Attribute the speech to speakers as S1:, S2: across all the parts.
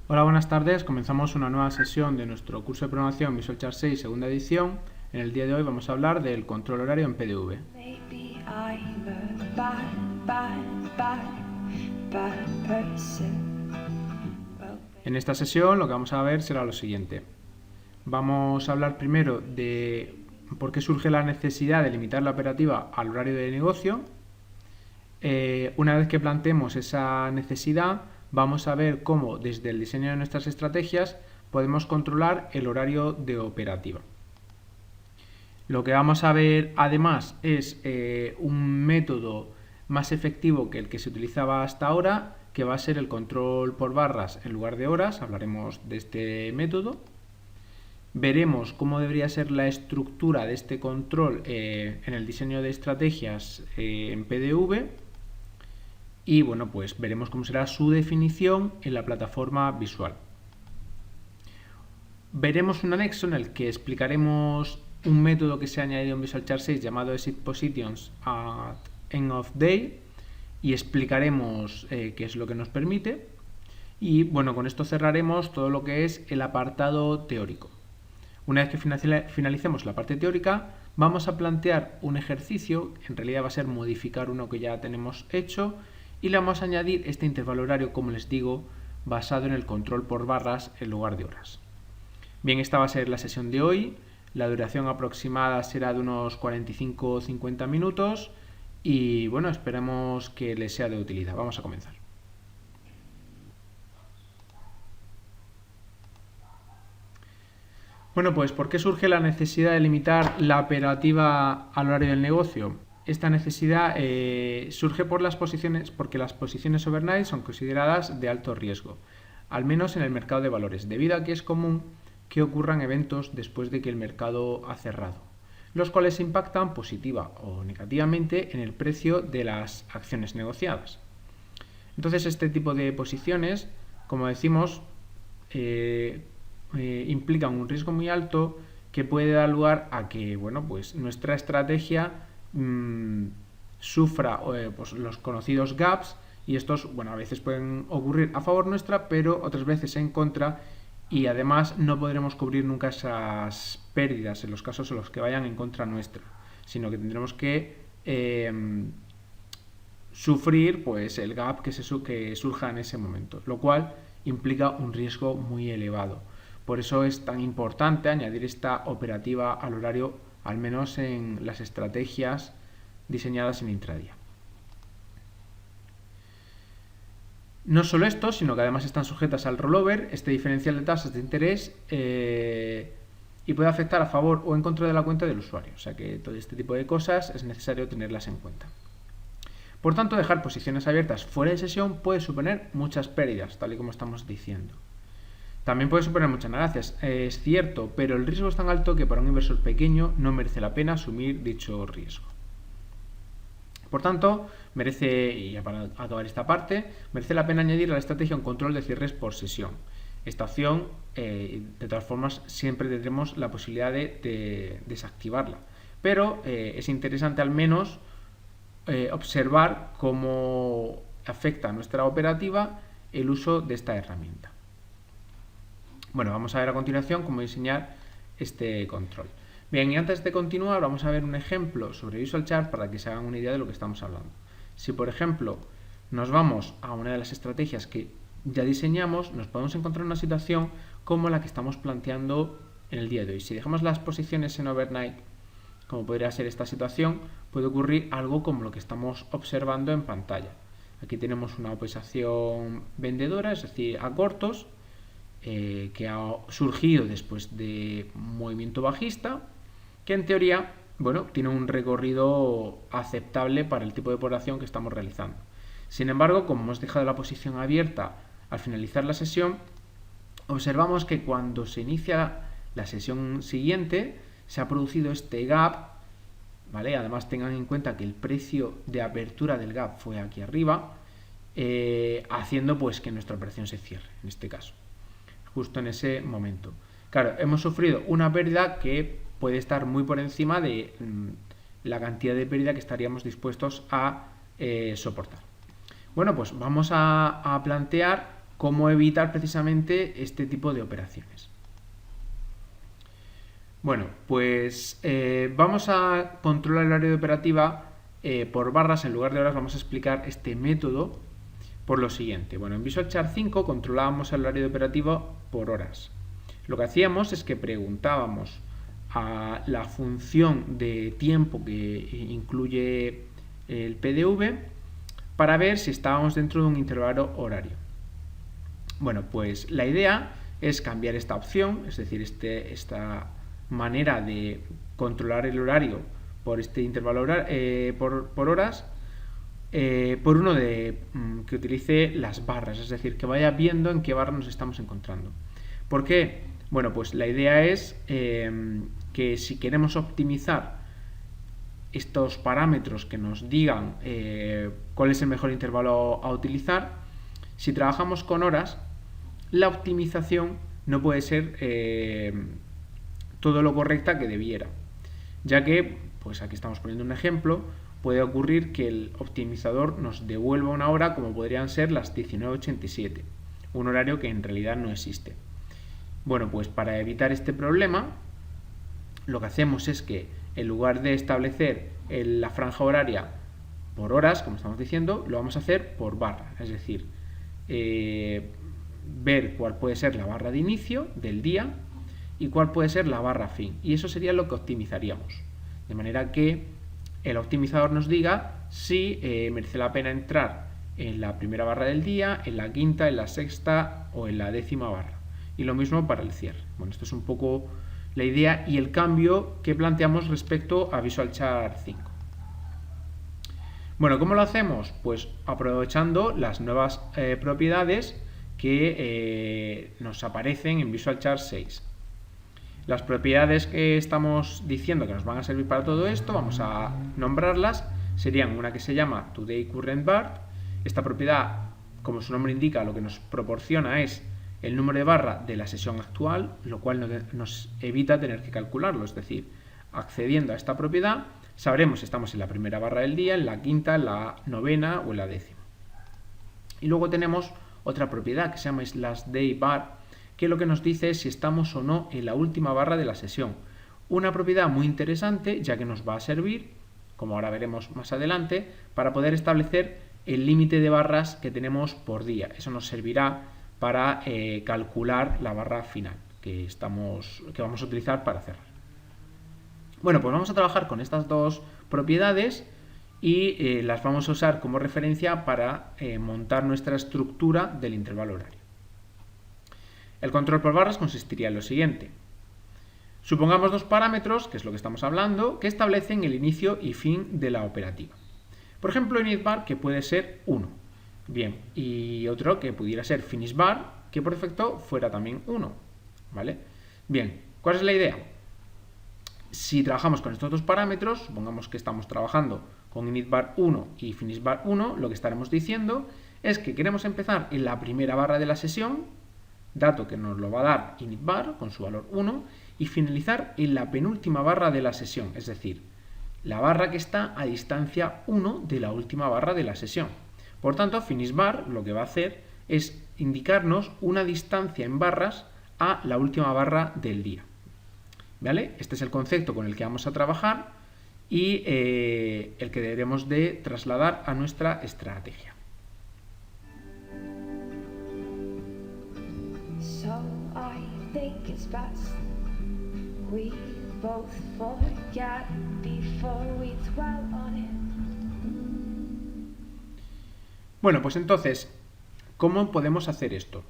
S1: Hola, buenas tardes. Comenzamos una nueva sesión de nuestro curso de programación Visual Chart 6, segunda edición. En el día de hoy vamos a hablar del control horario en PDV. En esta sesión lo que vamos a ver será lo siguiente. Vamos a hablar primero de por qué surge la necesidad de limitar la operativa al horario de negocio. Una vez que planteemos esa necesidad, vamos a ver cómo desde el diseño de nuestras estrategias podemos controlar el horario de operativa. Lo que vamos a ver además es un método más efectivo que el que se utilizaba hasta ahora, que va a ser el control por barras en lugar de horas. Hablaremos de este método. Veremos cómo debería ser la estructura de este control en el diseño de estrategias en PDV. Y bueno, pues veremos cómo será su definición en la plataforma visual. Veremos un anexo en el que explicaremos un método que se ha añadido en Visual Chart 6 llamado Exit Positions at End of Day y explicaremos qué es lo que nos permite. Y bueno, con esto cerraremos todo lo que es el apartado teórico. Una vez que finalicemos la parte teórica, vamos a plantear un ejercicio, en realidad va a ser modificar uno que ya tenemos hecho, y le vamos a añadir este intervalo horario, como les digo, basado en el control por barras en lugar de horas. Bien, esta va a ser la sesión de hoy. La duración aproximada será de unos 45 o 50 minutos y bueno, esperemos que les sea de utilidad. Vamos a comenzar. Bueno, pues ¿por qué surge la necesidad de limitar la operativa al horario del negocio? Esta necesidad surge porque las posiciones overnight son consideradas de alto riesgo, al menos en el mercado de valores, debido a que es común que ocurran eventos después de que el mercado ha cerrado, los cuales impactan positiva o negativamente en el precio de las acciones negociadas. Entonces, este tipo de posiciones, como decimos, implican un riesgo muy alto que puede dar lugar a que, bueno, pues nuestra estrategia sufra pues los conocidos gaps, y estos, bueno, a veces pueden ocurrir a favor nuestra, pero otras veces en contra, y además no podremos cubrir nunca esas pérdidas en los casos en los que vayan en contra nuestra, sino que tendremos que sufrir pues el gap que surja en ese momento, lo cual implica un riesgo muy elevado. Por eso es tan importante añadir esta operativa al horario, al menos en las estrategias diseñadas en intradía. No solo esto, sino que además están sujetas al rollover, este diferencial de tasas de interés, y puede afectar a favor o en contra de la cuenta del usuario. O sea que todo este tipo de cosas es necesario tenerlas en cuenta. Por tanto, dejar posiciones abiertas fuera de sesión puede suponer muchas pérdidas, tal y como estamos diciendo. También puede suponer muchas ganancias, es cierto, pero el riesgo es tan alto que para un inversor pequeño no merece la pena asumir dicho riesgo. Por tanto, y ya para acabar esta parte, merece la pena añadir a la estrategia un control de cierres por sesión. Esta opción, de todas formas, siempre tendremos la posibilidad de desactivarla. Pero es interesante al menos observar cómo afecta a nuestra operativa el uso de esta herramienta. Bueno, vamos a ver a continuación cómo diseñar este control. Bien, y antes de continuar vamos a ver un ejemplo sobre Visual Chart para que se hagan una idea de lo que estamos hablando. Si por ejemplo nos vamos a una de las estrategias que ya diseñamos, nos podemos encontrar en una situación como la que estamos planteando en el día de hoy. Si dejamos las posiciones en overnight, como podría ser esta situación, puede ocurrir algo como lo que estamos observando en pantalla. Aquí tenemos una posición vendedora, es decir, a cortos, que ha surgido después de un movimiento bajista, que en teoría, bueno, tiene un recorrido aceptable para el tipo de operación que estamos realizando. Sin embargo, como hemos dejado la posición abierta al finalizar la sesión, observamos que cuando se inicia la sesión siguiente se ha producido este gap, ¿vale? Además tengan en cuenta que el precio de apertura del gap fue aquí arriba, haciendo pues que nuestra operación se cierre, en este caso, justo en ese momento. Claro, hemos sufrido una pérdida que puede estar muy por encima de la cantidad de pérdida que estaríamos dispuestos a soportar. Bueno, pues vamos a plantear cómo evitar precisamente este tipo de operaciones. Bueno, pues vamos a controlar el horario de operativa por barras en lugar de horas. Vamos a explicar este método por lo siguiente. Bueno, en Visual Chart 5 controlábamos el horario de operativa por horas. Lo que hacíamos es que preguntábamos a la función de tiempo que incluye el PDV para ver si estábamos dentro de un intervalo horario. Bueno, pues la idea es cambiar esta opción, es decir, esta manera de controlar el horario por este intervalo por horas, por uno que utilice las barras, es decir, que vaya viendo en qué barra nos estamos encontrando. ¿Por qué? Bueno, pues la idea es que si queremos optimizar estos parámetros que nos digan cuál es el mejor intervalo a utilizar, si trabajamos con horas, la optimización no puede ser todo lo correcta que debiera, ya que, pues aquí estamos poniendo un ejemplo, puede ocurrir que el optimizador nos devuelva una hora como podrían ser las 19:87, un horario que en realidad no existe. Bueno, pues para evitar este problema, lo que hacemos es que en lugar de establecer la franja horaria por horas, como estamos diciendo, lo vamos a hacer por barra, es decir, ver cuál puede ser la barra de inicio del día y cuál puede ser la barra fin, y eso sería lo que optimizaríamos, de manera que el optimizador nos diga si merece la pena entrar en la primera barra del día, en la quinta, en la sexta o en la 10ª barra, y lo mismo para el cierre. Bueno, esto es un poco la idea y el cambio que planteamos respecto a Visual Chart 5. Bueno, ¿cómo lo hacemos? Pues aprovechando las nuevas propiedades que nos aparecen en Visual Chart 6. Las propiedades que estamos diciendo que nos van a servir para todo esto, vamos a nombrarlas, serían una que se llama Today Current Bar. Esta propiedad, como su nombre indica, lo que nos proporciona es el número de barra de la sesión actual, lo cual nos evita tener que calcularlo, es decir, accediendo a esta propiedad sabremos si estamos en la primera barra del día, en la quinta, en la 9ª o en la 10ª. Y luego tenemos otra propiedad que se llama /day_bar, que lo que nos dice es si estamos o no en la última barra de la sesión. Una propiedad muy interesante, ya que nos va a servir, como ahora veremos más adelante, para poder establecer el límite de barras que tenemos por día. Eso nos servirá para calcular la barra final que vamos a utilizar para cerrar. Bueno, pues vamos a trabajar con estas dos propiedades y las vamos a usar como referencia para montar nuestra estructura del intervalo horario. El control por barras consistiría en lo siguiente. Supongamos dos parámetros, que es lo que estamos hablando, que establecen el inicio y fin de la operativa. Por ejemplo, initBar, que puede ser 1. Bien, y otro que pudiera ser finishBar, que por defecto fuera también 1. ¿Vale? Bien, ¿cuál es la idea? Si trabajamos con estos dos parámetros, supongamos que estamos trabajando con initBar 1 y finishBar 1, lo que estaremos diciendo es que queremos empezar en la primera barra de la sesión, dato que nos lo va a dar initBar con su valor 1, y finalizar en la penúltima barra de la sesión, es decir, la barra que está a distancia 1 de la última barra de la sesión. Por tanto, finishBar lo que va a hacer es indicarnos una distancia en barras a la última barra del día. ¿Vale? Este es el concepto con el que vamos a trabajar y el que deberemos de trasladar a nuestra estrategia. So I think it's best we both forget before we dwell on it. Bueno, pues entonces, ¿cómo podemos hacer esto?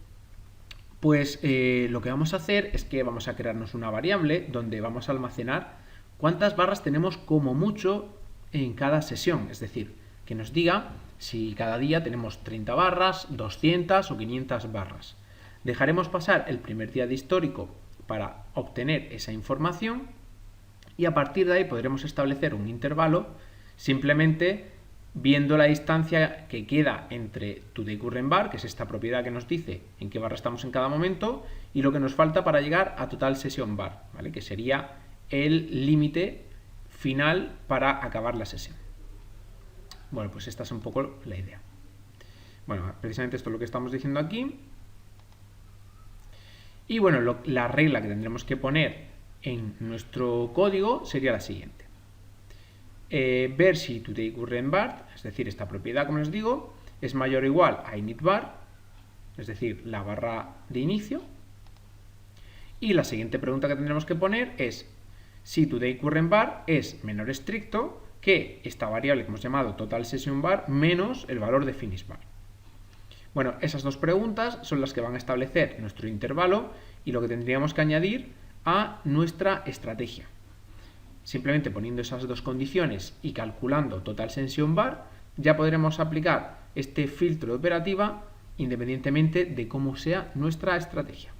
S1: Pues lo que vamos a hacer es que vamos a crearnos una variable donde vamos a almacenar cuántas barras tenemos como mucho en cada sesión, es decir, que nos diga si cada día tenemos 30 barras, 200 o 500 barras. Dejaremos pasar el primer día de histórico para obtener esa información y a partir de ahí podremos establecer un intervalo simplemente viendo la distancia que queda entre TodayCurrentBar, que es esta propiedad que nos dice en qué barra estamos en cada momento, y lo que nos falta para llegar a TotalSessionBar, ¿vale? Que sería el límite final para acabar la sesión. Bueno, pues esta es un poco la idea. Bueno, precisamente esto es lo que estamos diciendo aquí. Y bueno, la regla que tendremos que poner en nuestro código sería la siguiente. Ver si toDayCurrentVar, es decir, esta propiedad, como les digo, es mayor o igual a initVar, es decir, la barra de inicio. Y la siguiente pregunta que tendremos que poner es si toDayCurrentVar es menor estricto que esta variable que hemos llamado totalSessionVar menos el valor de finishVar. Bueno, esas dos preguntas son las que van a establecer nuestro intervalo y lo que tendríamos que añadir a nuestra estrategia. Simplemente poniendo esas dos condiciones y calculando totalSessionVar, ya podremos aplicar este filtro de operativa independientemente de cómo sea nuestra estrategia.